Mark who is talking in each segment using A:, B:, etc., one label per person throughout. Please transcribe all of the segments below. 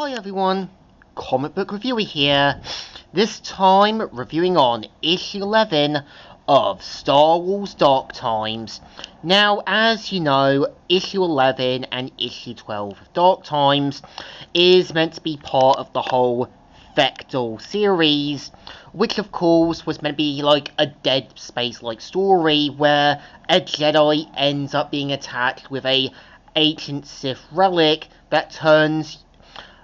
A: Hi everyone, Comic Book Reviewer here, this time reviewing on issue 11 of Star Wars Dark Times. Now, as you know, issue 11 and issue 12 of Dark Times is meant to be part of the whole Vector series, which of course was meant to be like a Dead Space-like story where a Jedi ends up being attacked with a ancient Sith relic that turns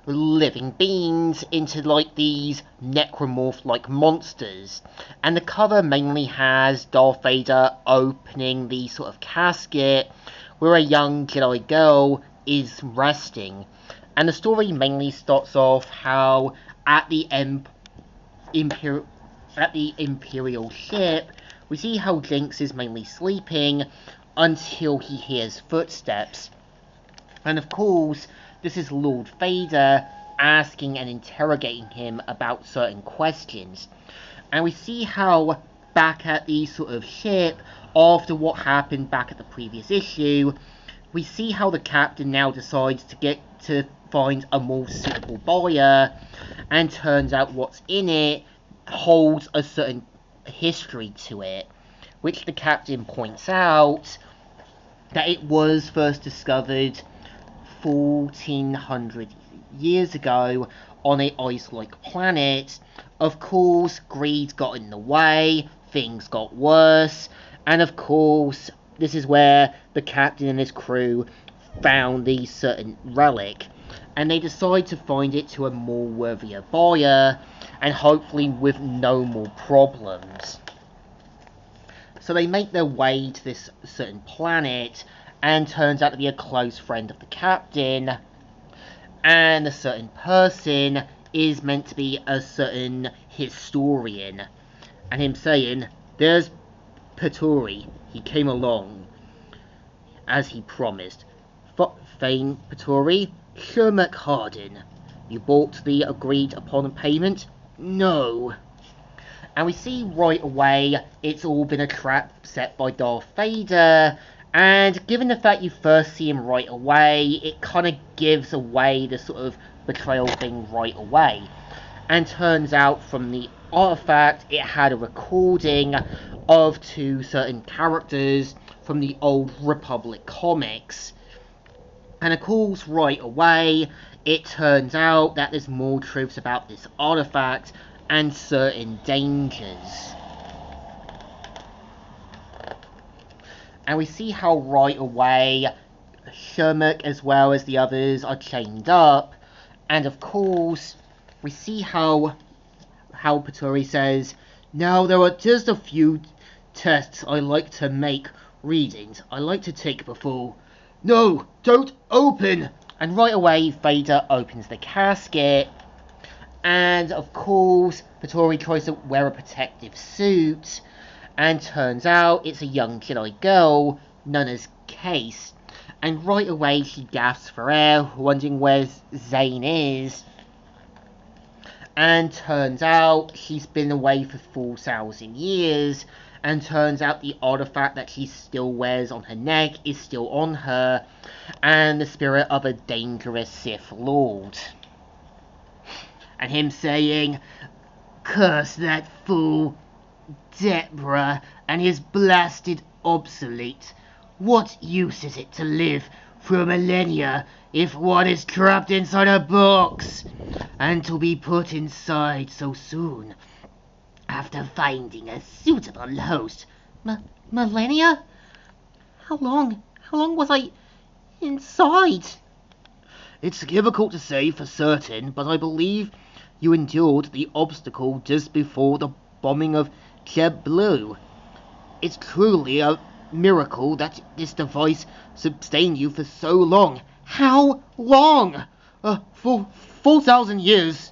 A: living beings into like these necromorph-like monsters, and the cover mainly has Darth Vader opening the sort of casket where a young Jedi girl is resting, and the story mainly starts off how at the Imperial ship we see how Jinx is mainly sleeping until he hears footsteps, and of course this is Lord Vader asking and interrogating him about certain questions. And we see how back at the sort of ship, after what happened back at the previous issue, we see how the captain now decides to find a more suitable buyer, and turns out what's in it holds a certain history to it, which the captain points out that it was first discovered 1400 years ago on a ice-like planet. Of course, greed got in the way, things got worse, and of course, this is where the captain and his crew found the certain relic, and they decide to find it to a more worthier buyer, and hopefully with no more problems. So they make their way to this certain planet, and turns out to be a close friend of the captain, and a certain person is meant to be a certain historian, and him saying, "There's Peturi, he came along, as he promised. Thane Peturi, Shermac Hardin, you bought the agreed upon payment?" "No." And we see right away it's all been a trap set by Darth Vader, and given the fact you first see him right away, it kind of gives away the sort of betrayal thing right away. And turns out from the artifact, it had a recording of two certain characters from the old Republic comics. And of course, right away, it turns out that there's more truths about this artifact and certain dangers. And we see how right away Shermac as well as the others are chained up, and of course we see how Peturi says, "Now there are just a few tests I like to make, readings I like to take before." "No, don't open!" And right away Vader opens the casket, and of course Peturi tries to wear a protective suit, and turns out it's a young Jedi girl known as Case, and right away she gasps for air, wondering where Zane is, and turns out she's been away for 4,000 years, and turns out the artifact that she still wears on her neck is still on her, and the spirit of a dangerous Sith Lord. And him saying, "Curse that fool Deborah and his blasted obsolete. What use is it to live through millennia if one is trapped inside a box, and to be put inside so soon after finding a suitable host? Millennia? How long was I inside?" "It's difficult to say for certain, but I believe you endured the obstacle just before the bombing of Jeb Blue. It's truly a miracle that this device sustained you for so long." "How long?" For 4,000 years.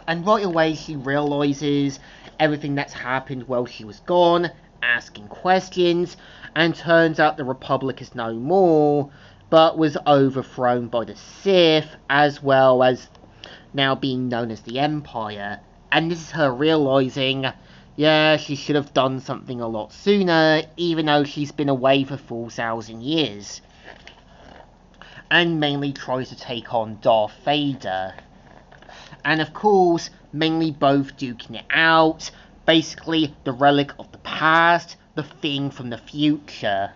A: And right away she realizes everything that's happened while she was gone, asking questions, and turns out the Republic is no more, but was overthrown by the Sith, as well as now being known as the Empire. And this is her realizing, yeah, she should have done something a lot sooner, even though she's been away for 4,000 years. and mainly tries to take on Darth Vader. And of course, mainly both duking it out. Basically, the relic of the past, the thing from the future.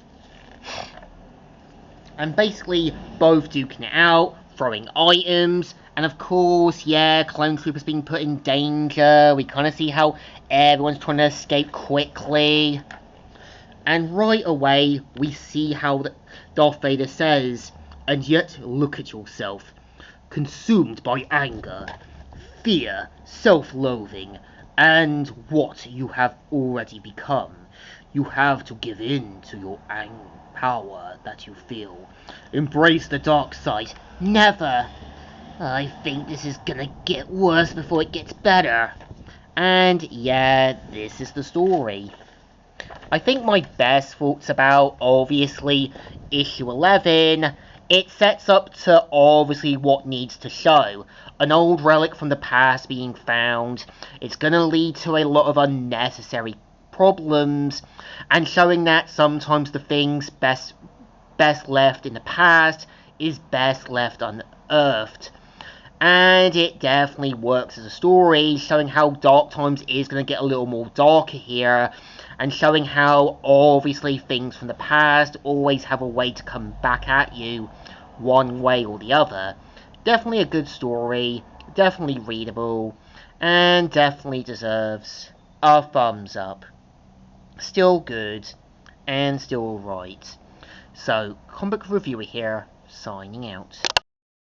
A: And basically, both duking it out, throwing items, and of course, yeah, Clone Troopers being put in danger. We kind of see how everyone's trying to escape quickly. And right away, we see how Darth Vader says, "And yet look at yourself, consumed by anger, fear, self-loathing, and what you have already become. You have to give in to your power that you feel. Embrace the dark side. Never. I think this is gonna get worse before it gets better." And yeah, this is the story. I think my best thoughts about, obviously, issue 11, it sets up to obviously what needs to show. An old relic from the past being found. It's going to lead to a lot of unnecessary problems, and showing that sometimes the things best left in the past is best left unearthed. And it definitely works as a story, showing how Dark Times is going to get a little more darker here, and showing how obviously things from the past always have a way to come back at you, one way or the other. Definitely a good story, definitely readable, and definitely deserves a thumbs up. Still good, and still alright. So, Comic Book Reviewer here, signing out.